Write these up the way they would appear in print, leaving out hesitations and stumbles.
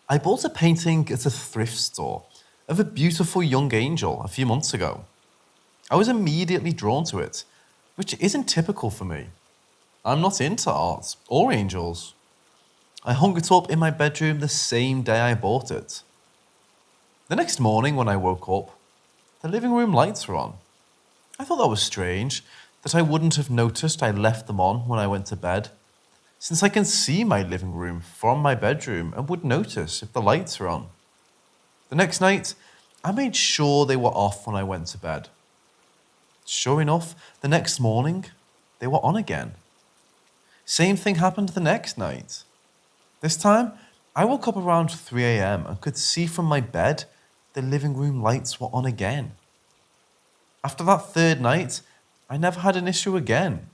I bought a painting at a thrift store of a beautiful young angel a few months ago. I was immediately drawn to it, which isn't typical for me. I'm not into art or angels. I hung it up in my bedroom the same day I bought it. The next morning when I woke up, the living room lights were on. I thought that was strange, that I wouldn't have noticed I left them on when I went to bed, since I can see my living room from my bedroom and would notice if the lights were on. The next night, I made sure they were off when I went to bed. Sure enough, the next morning, they were on again. Same thing happened the next night. This time, I woke up around 3 a.m. and could see from my bed the living room lights were on again. After that third night, I never had an issue again.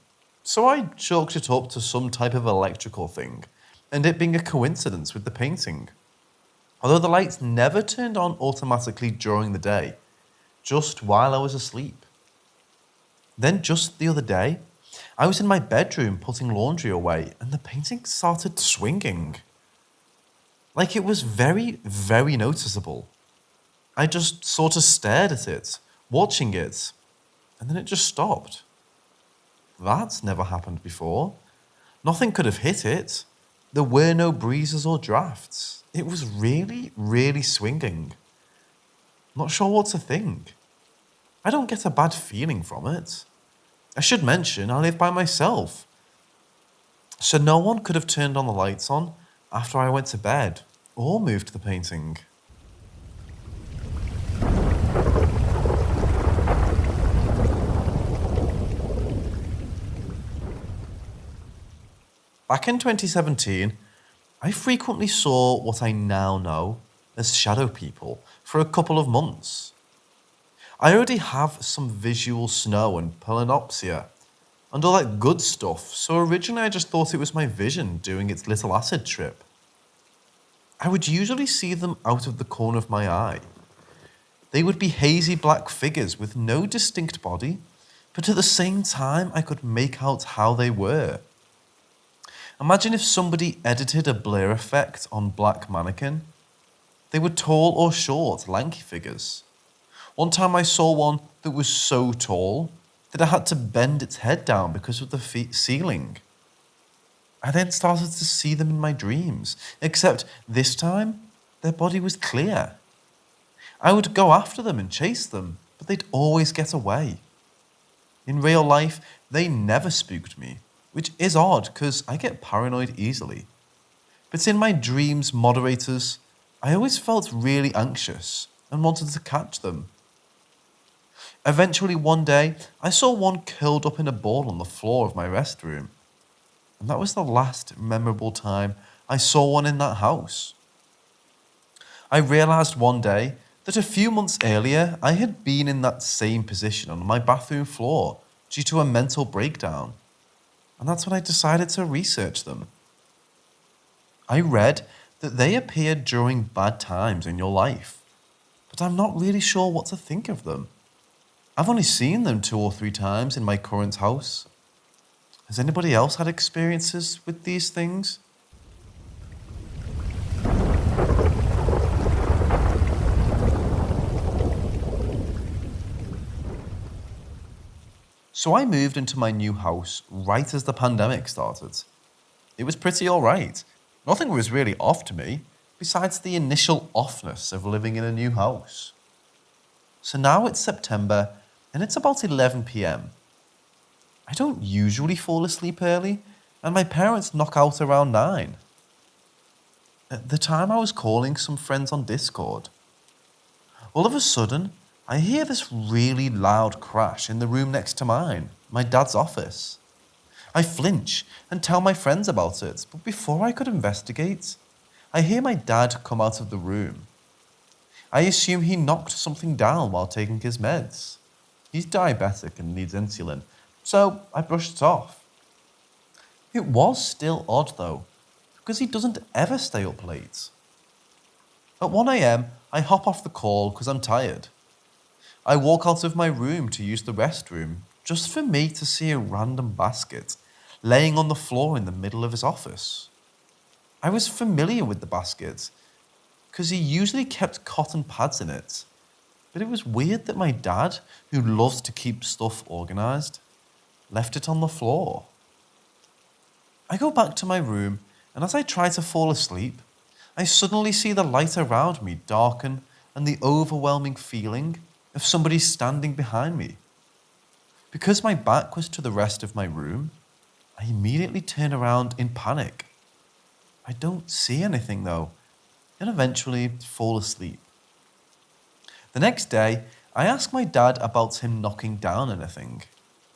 So I chalked it up to some type of electrical thing, and it being a coincidence with the painting. Although the lights never turned on automatically during the day, just while I was asleep. Then just the other day, I was in my bedroom putting laundry away and the painting started swinging. Like it was very, very noticeable. I just sort of stared at it, watching it, and then it just stopped. That's never happened before. Nothing could have hit it. There were no breezes or drafts. It was really, really swinging. Not sure what to think. I don't get a bad feeling from it. I should mention I live by myself. So no one could have turned on the lights on after I went to bed or moved the painting. Back in 2017, I frequently saw what I now know as shadow people for a couple of months. I already have some visual snow and palinopsia and all that good stuff, so originally I just thought it was my vision doing its little acid trip. I would usually see them out of the corner of my eye. They would be hazy black figures with no distinct body, but at the same time I could make out how they were. Imagine if somebody edited a blur effect on black mannequin. They were tall or short, lanky figures. One time I saw one that was so tall that I had to bend its head down because of the ceiling. I then started to see them in my dreams, except this time their body was clear. I would go after them and chase them, but they'd always get away. In real life, they never spooked me, which is odd because I get paranoid easily. But in my dreams moderators, I always felt really anxious and wanted to catch them. Eventually one day, I saw one curled up in a ball on the floor of my restroom. And that was the last memorable time I saw one in that house. I realised one day that a few months earlier I had been in that same position on my bathroom floor due to a mental breakdown. And that's when I decided to research them. I read that they appeared during bad times in your life, but I'm not really sure what to think of them. I've only seen them 2 or 3 times in my current house. Has anybody else had experiences with these things? So I moved into my new house right as the pandemic started. It was pretty alright. Nothing was really off to me, besides the initial offness of living in a new house. So now it's September, and it's about 11 p.m. I don't usually fall asleep early, and my parents knock out around 9. At the time I was calling some friends on Discord. All of a sudden, I hear this really loud crash in the room next to mine, my dad's office. I flinch and tell my friends about it, but before I could investigate, I hear my dad come out of the room. I assume he knocked something down while taking his meds. He's diabetic and needs insulin, so I brushed it off. It was still odd though, because he doesn't ever stay up late. At 1 a.m, I hop off the call because I'm tired. I walk out of my room to use the restroom, just for me to see a random basket laying on the floor in the middle of his office. I was familiar with the basket, because he usually kept cotton pads in it. But it was weird that my dad, who loves to keep stuff organised, left it on the floor. I go back to my room, and as I try to fall asleep, I suddenly see the light around me darken and the overwhelming feeling of somebody standing behind me. Because my back was to the rest of my room, I immediately turn around in panic. I don't see anything though, and eventually fall asleep. The next day, I ask my dad about him knocking down anything,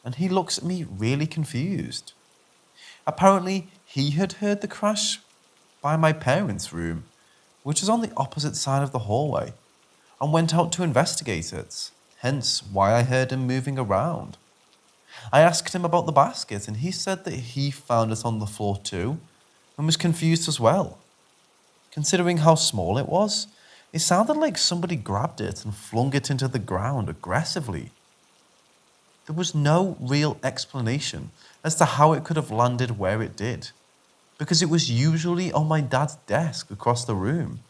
and he looks at me really confused. Apparently, he had heard the crash by my parents' room, which is on the opposite side of the hallway, and went out to investigate it, hence why I heard him moving around. I asked him about the basket, and he said that he found it on the floor too, and was confused as well. Considering how small it was, it sounded like somebody grabbed it and flung it into the ground aggressively. There was no real explanation as to how it could have landed where it did, because it was usually on my dad's desk across the room.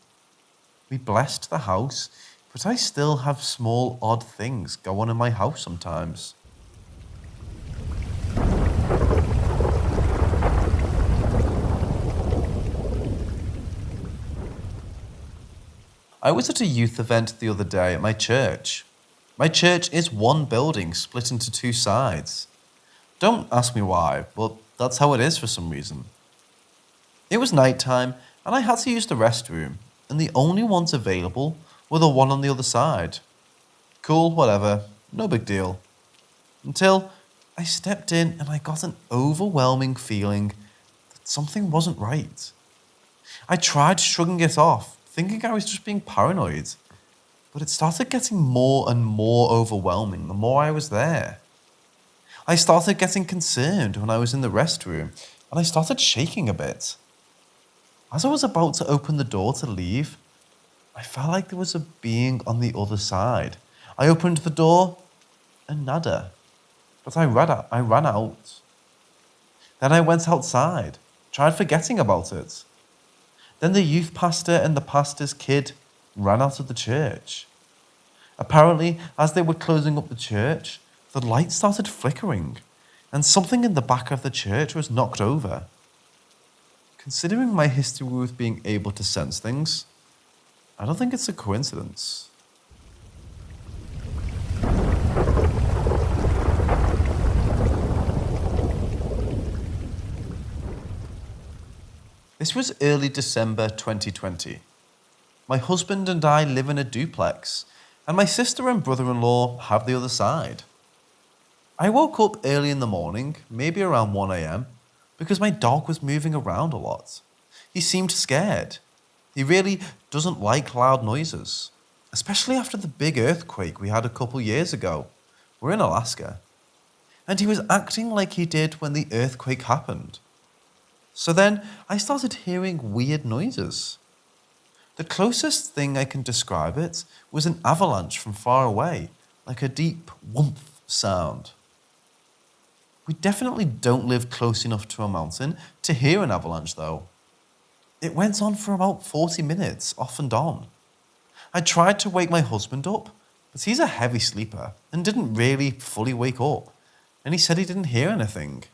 We blessed the house, but I still have small odd things go on in my house sometimes. I was at a youth event the other day at my church. My church is one building split into two sides. Don't ask me why, but that's how it is for some reason. It was night time, and I had to use the restroom, and the only ones available were the one on the other side. Cool, whatever, no big deal. Until I stepped in and I got an overwhelming feeling that something wasn't right. I tried shrugging it off, thinking I was just being paranoid, but it started getting more and more overwhelming the more I was there. I started getting concerned when I was in the restroom, and I started shaking a bit. As I was about to open the door to leave, I felt like there was a being on the other side. I opened the door, and nada. But I ran out. Then I went outside, tried forgetting about it. Then the youth pastor and the pastor's kid ran out of the church. Apparently, as they were closing up the church, the light started flickering, and something in the back of the church was knocked over. Considering my history with being able to sense things, I don't think it's a coincidence. This was early December 2020. My husband and I live in a duplex, and my sister and brother-in-law have the other side. I woke up early in the morning, maybe around 1 a.m, because my dog was moving around a lot. He seemed scared. He really doesn't like loud noises, especially after the big earthquake we had a couple years ago. We're in Alaska. And he was acting like he did when the earthquake happened. So then I started hearing weird noises. The closest thing I can describe it was an avalanche from far away, like a deep whoomph sound. We definitely don't live close enough to a mountain to hear an avalanche though. It went on for about 40 minutes, off and on. I tried to wake my husband up, but he's a heavy sleeper and didn't really fully wake up, and he said he didn't hear anything.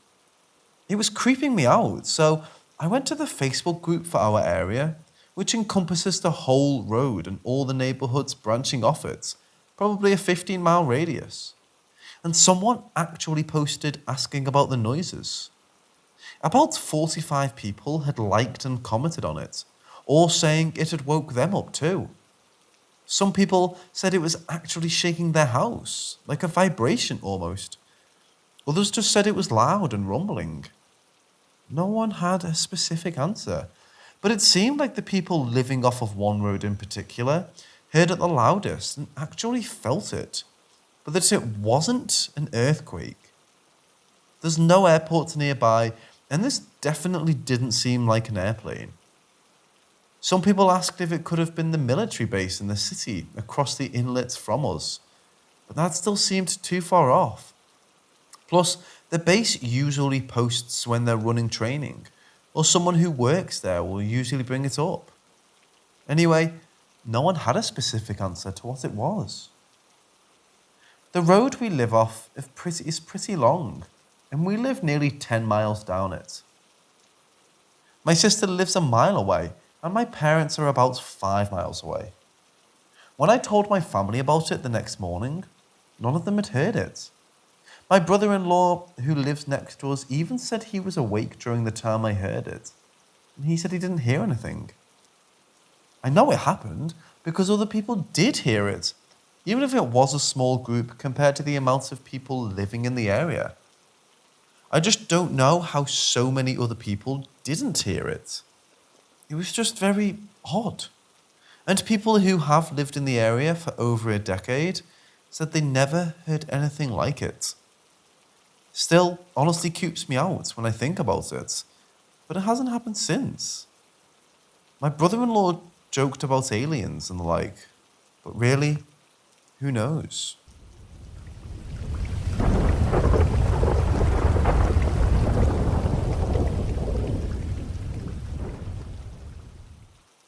It was creeping me out, so I went to the Facebook group for our area, which encompasses the whole road and all the neighbourhoods branching off it, probably a 15-mile radius. And someone actually posted asking about the noises. About 45 people had liked and commented on it, all saying it had woke them up too. Some people said it was actually shaking their house, like a vibration almost. Others just said it was loud and rumbling. No one had a specific answer, but it seemed like the people living off of one road in particular heard it the loudest and actually felt it, but that it wasn't an earthquake. There's no airport nearby, and this definitely didn't seem like an airplane. Some people asked if it could have been the military base in the city across the inlet from us, but that still seemed too far off. Plus, the base usually posts when they're running training, or someone who works there will usually bring it up. Anyway, no one had a specific answer to what it was. The road we live off is pretty long, and we live nearly 10 miles down it. My sister lives a mile away, and my parents are about 5 miles away. When I told my family about it the next morning, none of them had heard it. My brother-in-law, who lives next to us, even said he was awake during the time I heard it, and he said he didn't hear anything. I know it happened because other people did hear it, even if it was a small group compared to the amount of people living in the area. I just don't know how so many other people didn't hear it. It was just very odd. And people who have lived in the area for over a decade said they never heard anything like it. Still, honestly creeps me out when I think about it, but it hasn't happened since. My brother-in-law joked about aliens and the like, but really, who knows?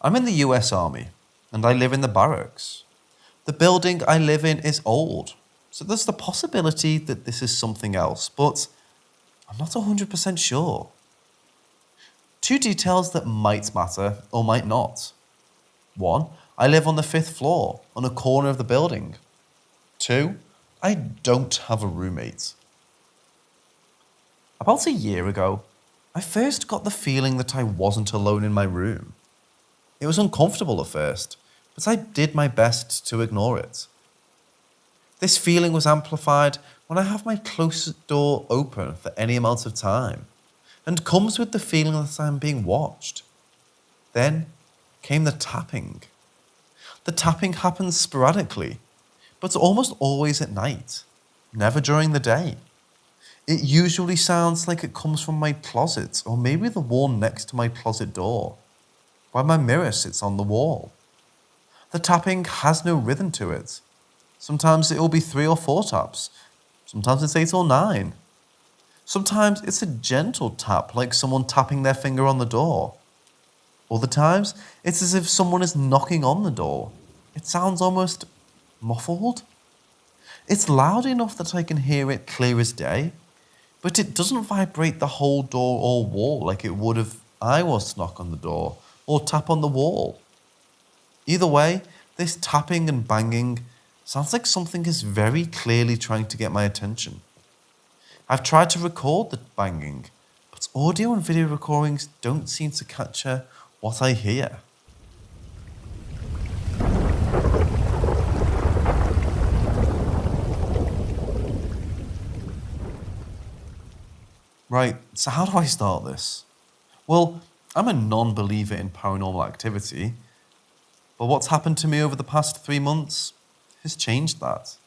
I'm in the US Army, and I live in the barracks. The building I live in is old, so there's the possibility that this is something else, but I'm not 100% sure. Two details that might matter or might not. One, I live on the 5th floor, on a corner of the building. Two, I don't have a roommate. About a year ago, I first got the feeling that I wasn't alone in my room. It was uncomfortable at first, but I did my best to ignore it. This feeling was amplified when I have my closet door open for any amount of time, and comes with the feeling that I am being watched. Then came the tapping. The tapping happens sporadically, but almost always at night, never during the day. It usually sounds like it comes from my closet or maybe the wall next to my closet door, where my mirror sits on the wall. The tapping has no rhythm to it. Sometimes it will be 3 or 4 taps. Sometimes it's 8 or 9. Sometimes it's a gentle tap, like someone tapping their finger on the door. Other times, it's as if someone is knocking on the door. It sounds almost muffled. It's loud enough that I can hear it clear as day, but it doesn't vibrate the whole door or wall like it would if I was to knock on the door or tap on the wall. Either way, this tapping and banging sounds like something is very clearly trying to get my attention. I've tried to record the banging, but audio and video recordings don't seem to capture what I hear. Right, so how do I start this? Well, I'm a non-believer in paranormal activity, but what's happened to me over the past 3 months has changed that.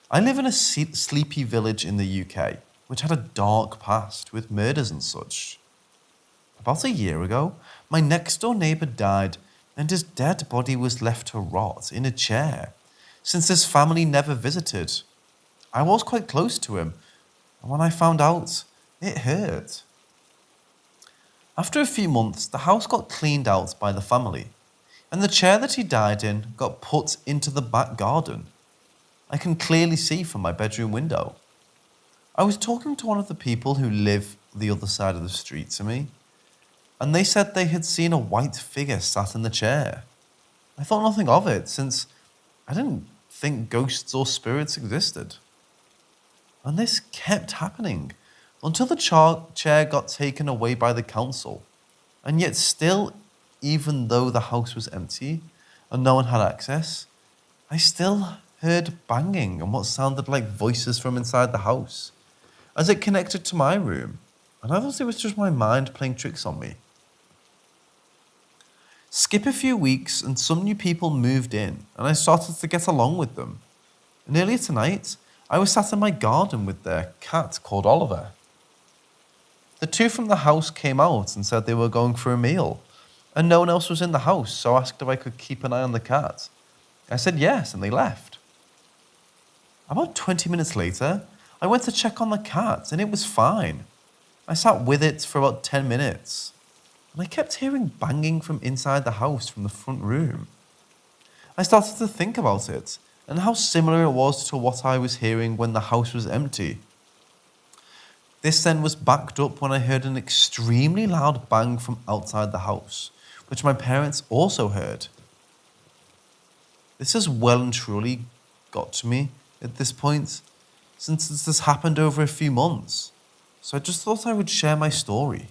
I live in a sleepy village in the UK, which had a dark past with murders and such. About a year ago, my next door neighbour died and his dead body was left to rot in a chair, since his family never visited. I was quite close to him, and when I found out, it hurt. After a few months, the house got cleaned out by the family, and the chair that he died in got put into the back garden. I can clearly see from my bedroom window. I was talking to one of the people who live the other side of the street to me, and they said they had seen a white figure sat in the chair. I thought nothing of it, since I didn't think ghosts or spirits existed. And this kept happening until the chair got taken away by the council. And yet still, even though the house was empty and no one had access, I still heard banging and what sounded like voices from inside the house as it connected to my room. And I thought it was just my mind playing tricks on me. Skip a few weeks and some new people moved in and I started to get along with them. And earlier tonight, I was sat in my garden with their cat called Oliver. The two from the house came out and said they were going for a meal, and no one else was in the house, so I asked if I could keep an eye on the cat. I said yes, and they left. About 20 minutes later, I went to check on the cat, and it was fine. I sat with it for about 10 minutes. and I kept hearing banging from inside the house from the front room. I started to think about it and how similar it was to what I was hearing when the house was empty. This then was backed up when I heard an extremely loud bang from outside the house, which my parents also heard. This has well and truly got to me at this point, since this has happened over a few months. So I just thought I would share my story.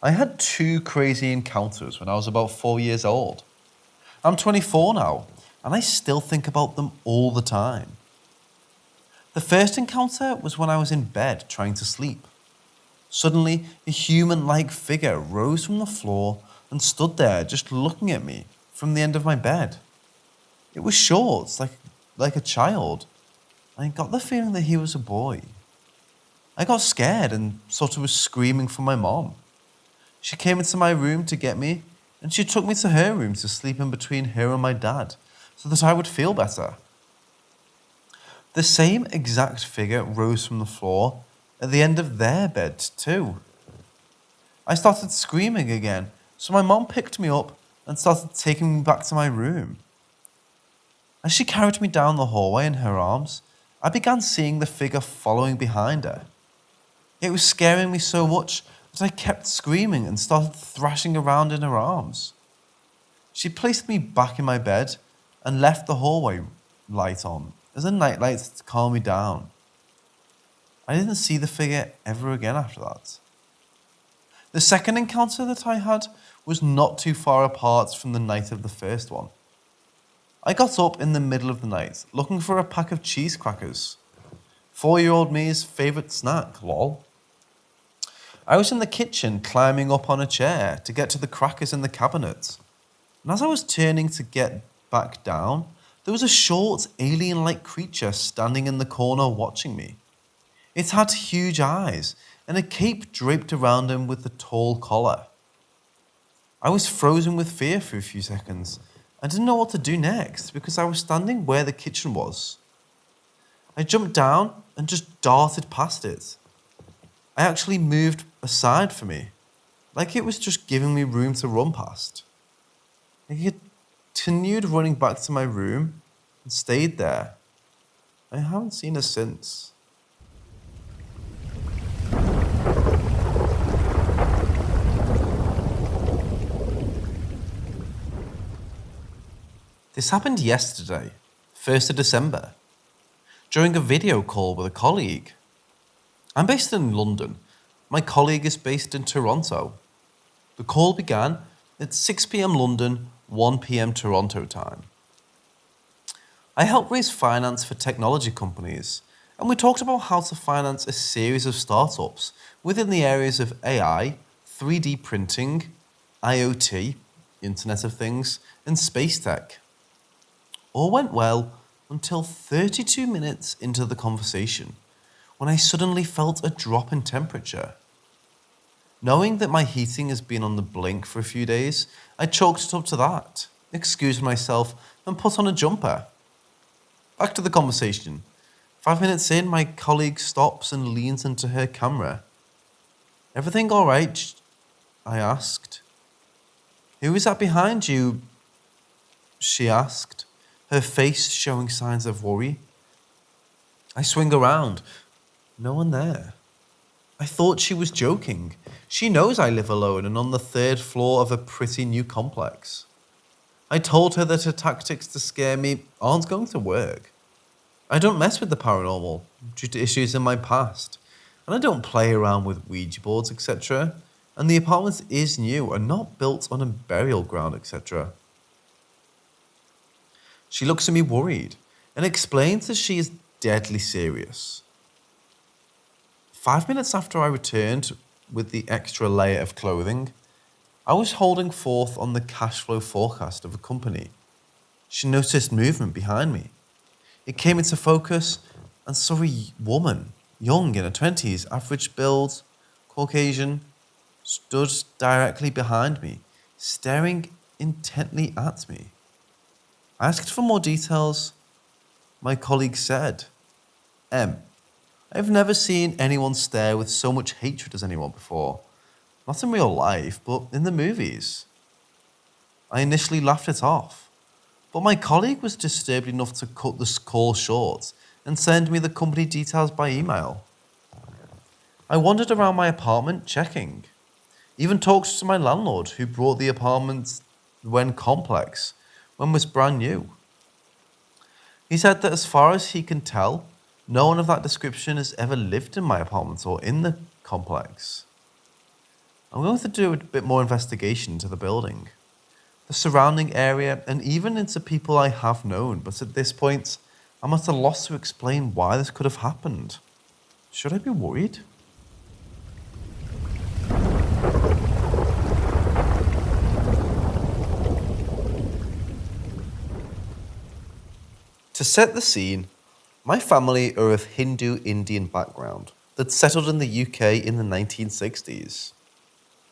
I had two crazy encounters when I was about 4 years old. I'm 24 now, and I still think about them all the time. The first encounter was when I was in bed trying to sleep. Suddenly, a human-like figure rose from the floor and stood there just looking at me from the end of my bed. It was short, like a child. I got the feeling that he was a boy. I got scared and sort of was screaming for my mom. She came into my room to get me, and she took me to her room to sleep in between her and my dad so that I would feel better. The same exact figure rose from the floor at the end of their bed too. I started screaming again, so my mom picked me up and started taking me back to my room. As she carried me down the hallway in her arms, I began seeing the figure following behind her. It was scaring me so much that I kept screaming and started thrashing around in her arms. She placed me back in my bed and left the hallway light on as a nightlight to calm me down. I didn't see the figure ever again after that. The second encounter that I had was not too far apart from the night of the first one. I got up in the middle of the night looking for a pack of cheese crackers. 4-year-old me's favourite snack, lol. I was in the kitchen climbing up on a chair to get to the crackers in the cabinet. And as I was turning to get back down, there was a short, alien-like creature standing in the corner watching me. It had huge eyes and a cape draped around him with a tall collar. I was frozen with fear for a few seconds. I didn't know what to do next because I was standing where the kitchen was. I jumped down and just darted past it. I actually moved aside for me, like it was just giving me room to run past. I continued running back to my room and stayed there. I haven't seen her since. This happened yesterday, 1st of December, during a video call with a colleague. I'm based in London. My colleague is based in Toronto. The call began at 6 p.m. London, 1 p.m. Toronto time. I help raise finance for technology companies, and we talked about how to finance a series of startups within the areas of AI, 3D printing, IoT, Internet of Things, and space tech. All went well until 32 minutes into the conversation, when I suddenly felt a drop in temperature. Knowing that my heating has been on the blink for a few days, I chalked it up to that, excused myself, and put on a jumper. Back to the conversation. 5 minutes in, my colleague stops and leans into her camera. "Everything all right?" I asked. "Who is that behind you?" she asked, her face showing signs of worry. I swing around. No one there. I thought she was joking. She knows I live alone and on the 3rd floor of a pretty new complex. I told her that her tactics to scare me aren't going to work. I don't mess with the paranormal due to issues in my past, and I don't play around with Ouija boards, etc. And the apartment is new and not built on a burial ground, etc. She looks at me worried and explains that she is deadly serious. 5 minutes after I returned with the extra layer of clothing, I was holding forth on the cash flow forecast of a company. She noticed movement behind me. It came into focus and saw a woman, young in her 20s, average build, Caucasian, stood directly behind me, staring intently at me. I asked for more details, My colleague said, I've never seen anyone stare with so much hatred as anyone before. Not in real life, but in the movies. I initially laughed it off, but my colleague was disturbed enough to cut the call short and send me the company details by email. I wandered around my apartment checking. Even talked to my landlord who brought the apartment when complex, when it was brand new. He said that as far as he can tell, no one of that description has ever lived in my apartment or in the complex. I'm going to do a bit more investigation into the building, the surrounding area, and even into people I have known, but at this point, I'm at a loss to explain why this could have happened. Should I be worried? To set the scene, my family are of Hindu-Indian background that settled in the UK in the 1960s.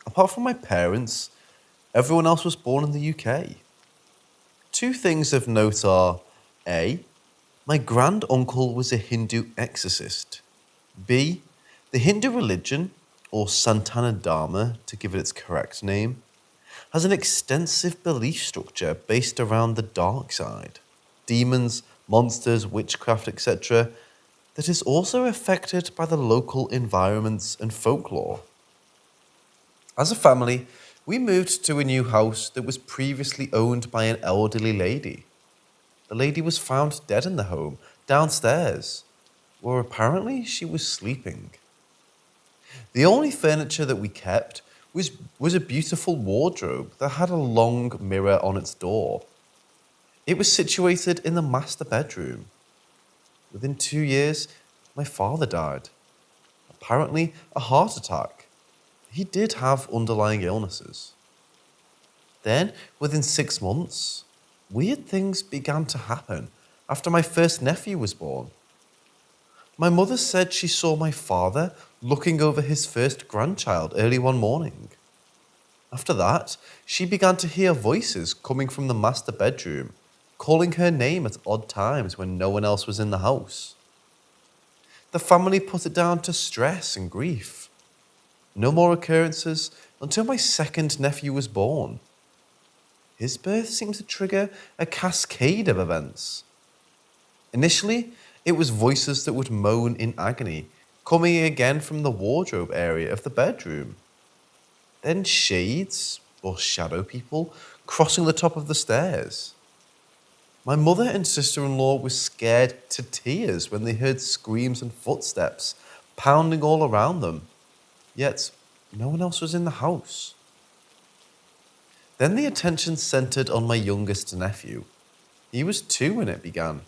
Apart from my parents, everyone else was born in the UK. Two things of note are A, my grand uncle was a Hindu exorcist. B, the Hindu religion, or Santana Dharma to give it its correct name, has an extensive belief structure based around the dark side, demons, monsters, witchcraft, etc., that is also affected by the local environments and folklore. As a family, we moved to a new house that was previously owned by an elderly lady. The lady was found dead in the home, downstairs, where apparently she was sleeping. The only furniture that we kept was a beautiful wardrobe that had a long mirror on its door. It was situated in the master bedroom. Within 2 years, my father died. Apparently, a heart attack. He did have underlying illnesses. Then, within 6 months, weird things began to happen after my first nephew was born. My mother said she saw my father looking over his first grandchild early one morning. After that, she began to hear voices coming from the master bedroom, calling her name at odd times when no one else was in the house. The family put it down to stress and grief. No more occurrences until my second nephew was born. His birth seemed to trigger a cascade of events. Initially, it was voices that would moan in agony, coming again from the wardrobe area of the bedroom. Then shades, or shadow people, crossing the top of the stairs. My mother and sister-in-law were scared to tears when they heard screams and footsteps pounding all around them, yet no one else was in the house. Then the attention centered on my youngest nephew. He was 2 when it began.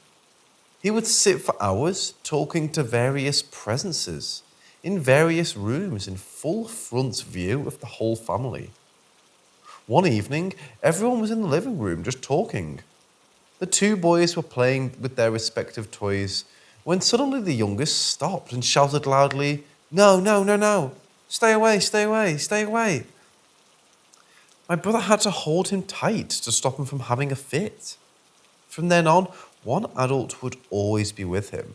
He would sit for hours talking to various presences in various rooms in full front view of the whole family. One evening, everyone was in the living room just talking. The 2 boys were playing with their respective toys when suddenly the youngest stopped and shouted loudly, "No, no, no, no! Stay away, stay away, stay away!" My brother had to hold him tight to stop him from having a fit. From then on, one adult would always be with him.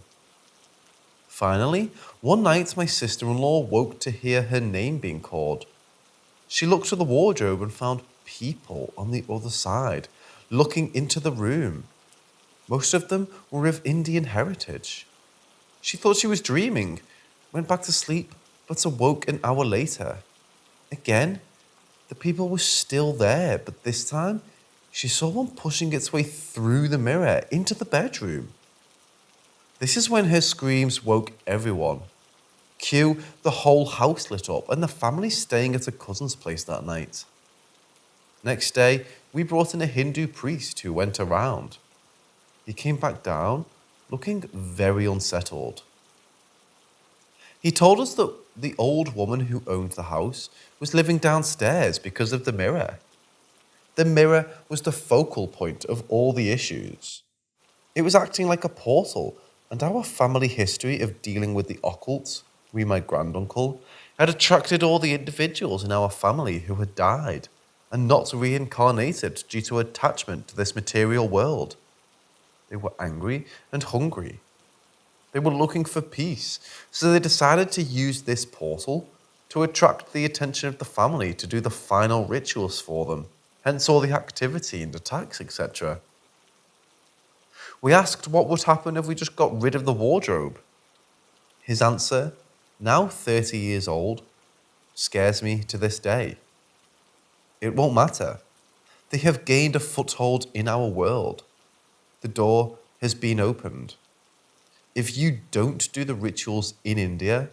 Finally, one night my sister-in-law woke to hear her name being called. She looked to the wardrobe and found people on the other side, looking into the room. Most of them were of Indian heritage. She thought she was dreaming, went back to sleep, but awoke an hour later. Again, the people were still there, but this time, she saw one pushing its way through the mirror into the bedroom. This is when her screams woke everyone. Cue the whole house lit up and the family staying at a cousin's place that night. Next day, we brought in a Hindu priest who went around. He came back down, looking very unsettled. He told us that the old woman who owned the house was living downstairs because of the mirror. The mirror was the focal point of all the issues. It was acting like a portal, and our family history of dealing with the occult, my granduncle, had attracted all the individuals in our family who had died and not reincarnated due to attachment to this material world. They were angry and hungry. They were looking for peace, so they decided to use this portal to attract the attention of the family to do the final rituals for them, hence all the activity and attacks, etc. We asked what would happen if we just got rid of the wardrobe. His answer, now 30 years old, scares me to this day. It won't matter. They have gained a foothold in our world. The door has been opened. If you don't do the rituals in India,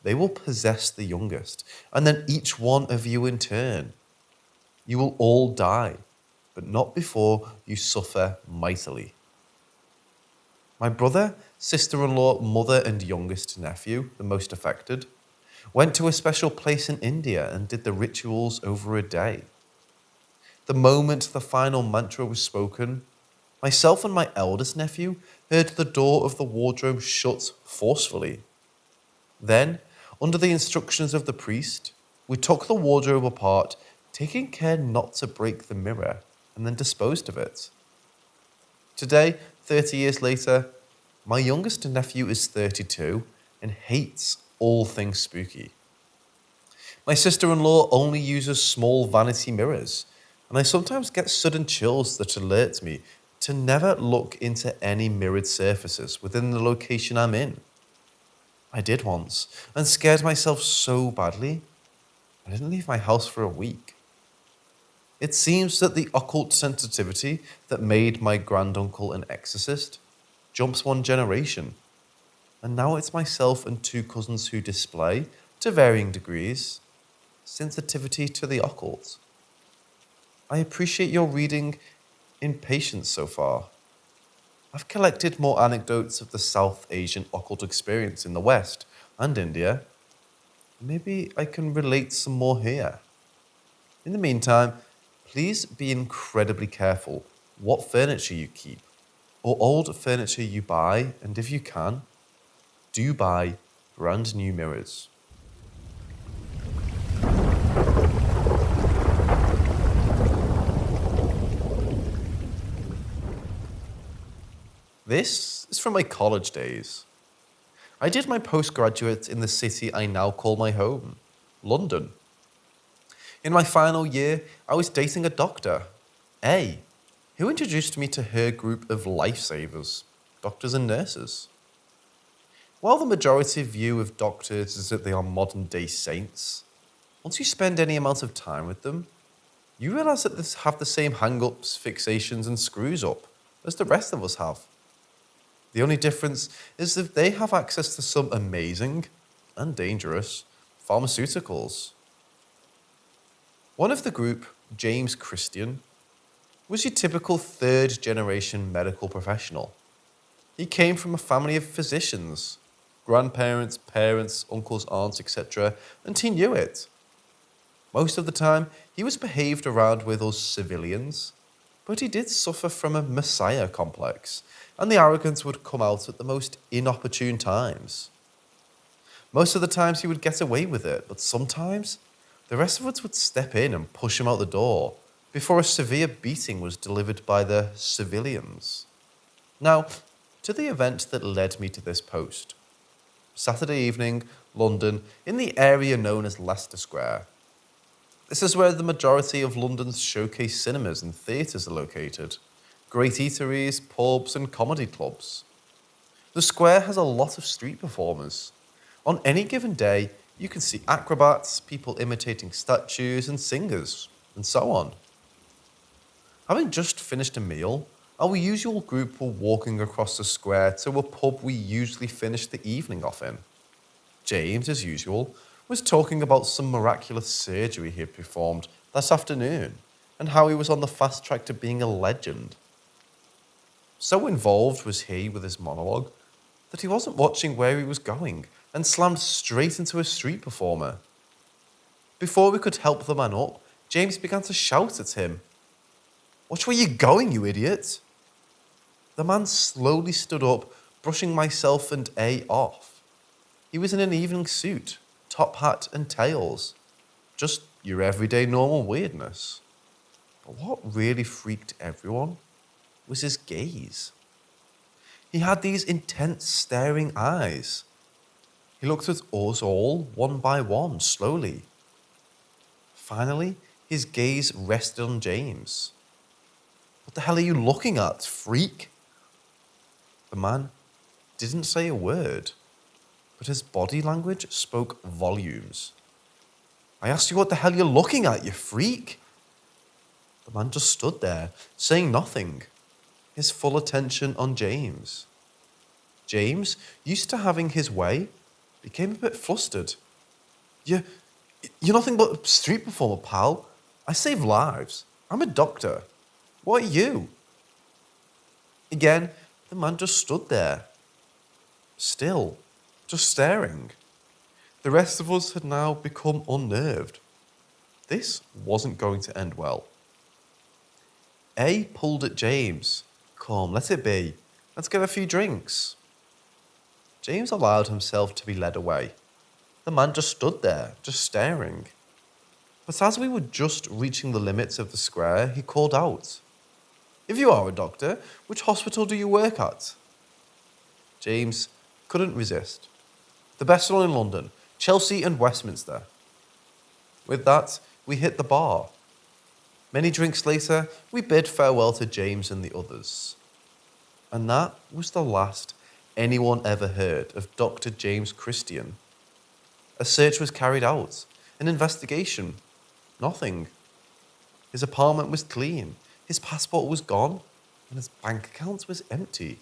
they will possess the youngest, and then each one of you in turn. You will all die, but not before you suffer mightily. My brother, sister-in-law, mother, and youngest nephew, the most affected, went to a special place in India and did the rituals over a day. The moment the final mantra was spoken, myself and my eldest nephew heard the door of the wardrobe shut forcefully. Then, under the instructions of the priest, we took the wardrobe apart, taking care not to break the mirror, and then disposed of it. Today, 30 years later, my youngest nephew is 32 and hates all things spooky. My sister-in-law only uses small vanity mirrors, and I sometimes get sudden chills that alert me to never look into any mirrored surfaces within the location I'm in. I did once, and scared myself so badly, I didn't leave my house for a week. It seems that the occult sensitivity that made my granduncle an exorcist jumps one generation, and now it's myself and two cousins who display, to varying degrees, sensitivity to the occult. I appreciate your reading in patience so far. I've collected more anecdotes of the South Asian occult experience in the West and India. Maybe I can relate some more here. In the meantime, please be incredibly careful what furniture you keep or old furniture you buy, and if you can, do buy brand new mirrors. This is from my college days. I did my postgraduate in the city I now call my home, London. In my final year, I was dating a doctor, A, who introduced me to her group of lifesavers, doctors and nurses. While the majority view of doctors is that they are modern-day saints, once you spend any amount of time with them, you realize that they have the same hang-ups, fixations, and screws-up as the rest of us have. The only difference is that they have access to some amazing and dangerous pharmaceuticals. One of the group, James Christian, was your typical third-generation medical professional. He came from a family of physicians, grandparents, parents, uncles, aunts, etc., and he knew it. Most of the time, he was behaved around with us civilians, but he did suffer from a messiah complex, and the arrogance would come out at the most inopportune times. Most of the times he would get away with it, but sometimes the rest of us would step in and push him out the door before a severe beating was delivered by the civilians. Now, to the event that led me to this post. Saturday evening, London, in the area known as Leicester Square. This is where the majority of London's showcase cinemas and theatres are located. Great eateries, pubs and comedy clubs. The square has a lot of street performers. On any given day, you can see acrobats, people imitating statues and singers, and so on. Having just finished a meal, our usual group were walking across the square to a pub we usually finish the evening off in. James, as usual, was talking about some miraculous surgery he had performed that afternoon and how he was on the fast track to being a legend. So involved was he with his monologue that he wasn't watching where he was going and slammed straight into a street performer. Before we could help the man up, James began to shout at him, "Watch where you're going, you idiot!" The man slowly stood up, brushing myself and A off. He was in an evening suit, top hat and tails. Just your everyday normal weirdness. But what really freaked everyone was his gaze. He had these intense, staring eyes. He looked at us all, one by one, slowly. Finally, his gaze rested on James. "What the hell are you looking at, freak?" The man didn't say a word, but his body language spoke volumes. "I asked you what the hell you're looking at, you freak." The man just stood there, saying nothing, his full attention on James. James, used to having his way, became a bit flustered. You're nothing but a street performer, pal. I save lives. I'm a doctor. What are you?" Again, the man just stood there, still, just staring. The rest of us had now become unnerved. This wasn't going to end well. A pulled at James. "Come, let it be. Let's get a few drinks." James allowed himself to be led away. The man just stood there, just staring. But as we were just reaching the limits of the square, he called out, "If you are a doctor, which hospital do you work at?" James couldn't resist. "The best one in London, Chelsea and Westminster." With that, we hit the bar. Many drinks later, we bid farewell to James and the others. And that was the last anyone ever heard of Dr. James Christian. A search was carried out, an investigation. Nothing. His apartment was clean, his passport was gone, and his bank account was empty.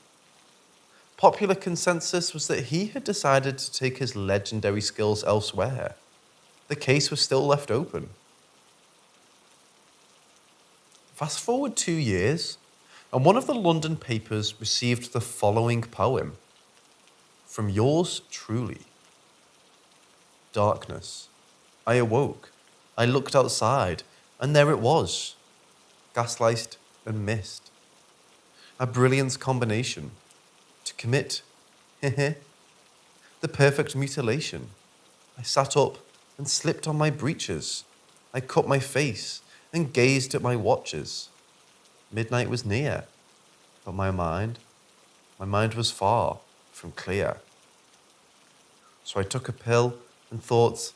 Popular consensus was that he had decided to take his legendary skills elsewhere. The case was still left open. Fast forward 2 years, and one of the London papers received the following poem. From yours truly. Darkness. I awoke. I looked outside, and there it was. Gaslight and mist. A brilliant combination. To commit, the perfect mutilation. I sat up and slipped on my breeches. I cut my face and gazed at my watches. Midnight was near, but my mind was far from clear. So I took a pill and thought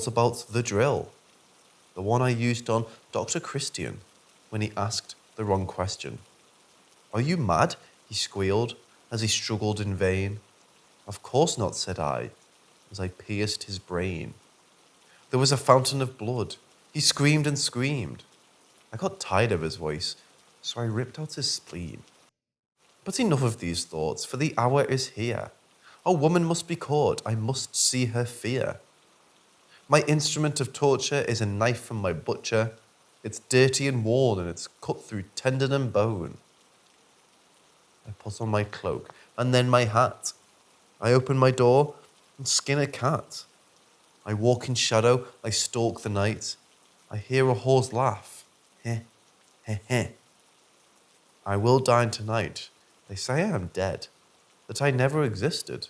about the drill, the one I used on Dr. Christian when he asked the wrong question. "Are you mad?" he squealed as he struggled in vain. "Of course not," said I, as I pierced his brain. There was a fountain of blood. He screamed and screamed. I got tired of his voice, so I ripped out his spleen. But enough of these thoughts, for the hour is here. A woman must be caught. I must see her fear. My instrument of torture is a knife from my butcher. It's dirty and worn, and it's cut through tendon and bone. I put on my cloak, and then my hat. I open my door and skin a cat. I walk in shadow, I stalk the night. I hear a horse laugh. Heh, heh, heh. I will dine tonight. They say I am dead, that I never existed.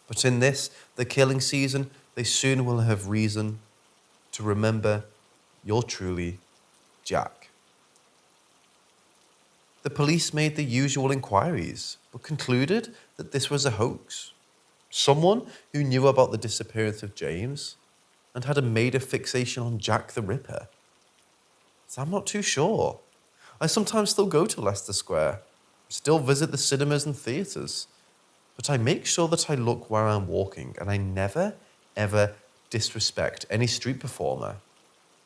But in this, the killing season, they soon will have reason to remember you're truly Jack. The police made the usual inquiries, but concluded that this was a hoax. Someone who knew about the disappearance of James and had made a fixation on Jack the Ripper. So I'm not too sure. I sometimes still go to Leicester Square, still visit the cinemas and theatres, but I make sure that I look where I'm walking, and I never, ever disrespect any street performer,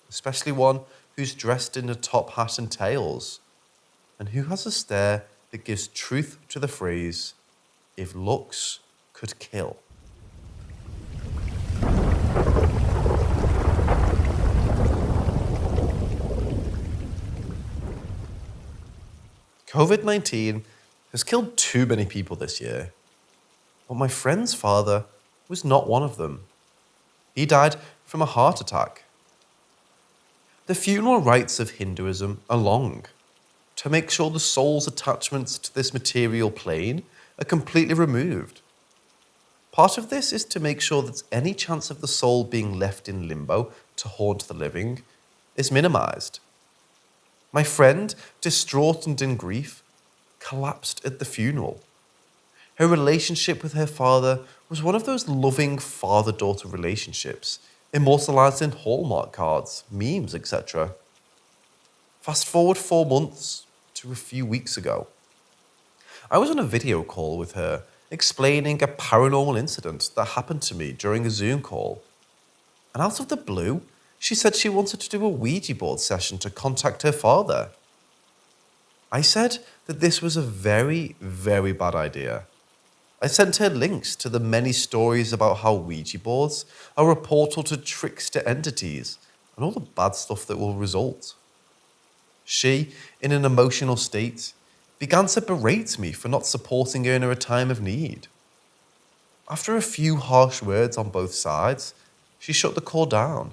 especially one who's dressed in a top hat and tails, and who has a stare that gives truth to the phrase, "If looks could kill." COVID-19 has killed too many people this year, but my friend's father was not one of them. He died from a heart attack. The funeral rites of Hinduism are long, to make sure the soul's attachments to this material plane are completely removed. Part of this is to make sure that any chance of the soul being left in limbo to haunt the living is minimized. My friend, distraught and in grief, collapsed at the funeral. Her relationship with her father was one of those loving father-daughter relationships, immortalized in Hallmark cards, memes, etc. Fast forward 4 months to a few weeks ago. I was on a video call with her, explaining a paranormal incident that happened to me during a Zoom call. And out of the blue, she said she wanted to do a Ouija board session to contact her father. I said that this was a very, very bad idea. I sent her links to the many stories about how Ouija boards are a portal to trickster entities and all the bad stuff that will result. She, in an emotional state, began to berate me for not supporting her in her time of need. After a few harsh words on both sides, she shut the call down.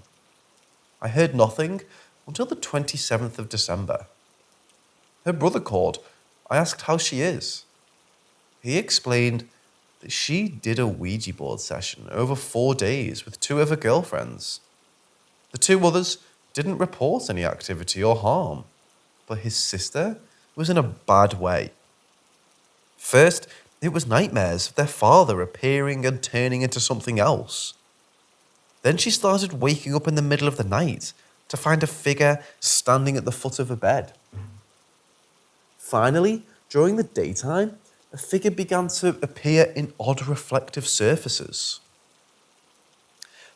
I heard nothing until the 27th of December. Her brother called. I asked how she is. He explained that she did a Ouija board session over 4 days with 2 of her girlfriends. The 2 others didn't report any activity or harm, but his sister was in a bad way. First, it was nightmares of their father appearing and turning into something else. Then she started waking up in the middle of the night to find a figure standing at the foot of her bed. Finally, during the daytime, a figure began to appear in odd reflective surfaces.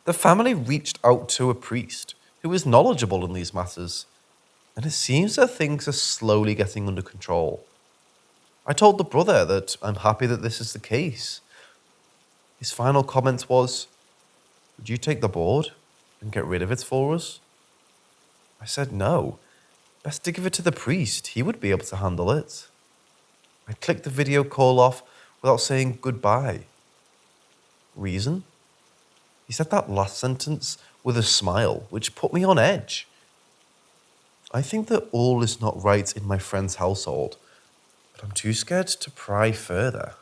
The family reached out to a priest who is knowledgeable in these matters, and it seems that things are slowly getting under control. I told the brother that I'm happy that this is the case. His final comment was, "Would you take the board and get rid of it for us?" I said no. Best to give it to the priest. He would be able to handle it. I clicked the video call off without saying goodbye. Reason? He said that last sentence with a smile, which put me on edge. I think that all is not right in my friend's household, but I'm too scared to pry further.